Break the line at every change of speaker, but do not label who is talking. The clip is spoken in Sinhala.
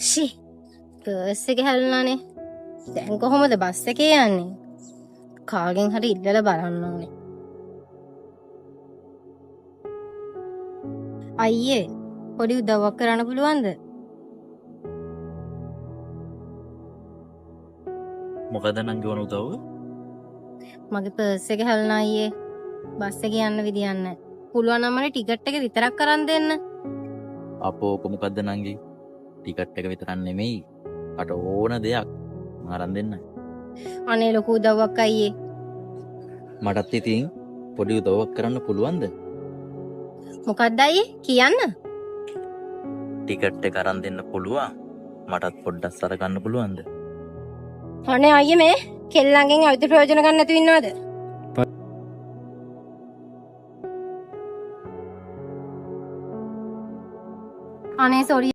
ෂි පර්ස් එක හැලුණානේ. දැන් කොහොමද බස් එකේ යන්නේ? කාගෙන් හරි ඉල්ලලා බලන්න ඕනේ. අයියේ පොඩි උදව්වක් කරන්න පුළුවන්ද?
මොකද නංගි වුණ උදව්ව?
මගේ පර්ස් එක හැලුණා අයියේ. බස් එකේ යන්න විදියක් නැහැ. පුළුවන් නම් මට ටිකට් එක විතරක් අරන් දෙන්න.
අපෝ කොමකද්ද නංගි? ටිකට් එක විතරක් නෙමෙයි. අට ඕන දෙයක් අරන් දෙන්න.
අනේ ලොකු උදව්වක් අයියේ.
මටත් ඉතින් පොඩි උදව්වක් කරන්න පුළුවන්ද?
මොකක්ද අයියේ කියන්න?
ටිකට් එක අරන් දෙන්න පුළුවන්. මටත් පොඩ්ඩක් සරකන්න පුළුවන්ද?
අනේ අයියේ මේ කෙල්ලන්ගෙන් අවිත ප්‍රයෝජන ගන්න නැතුව ඉන්නවද? අනේ සෝරි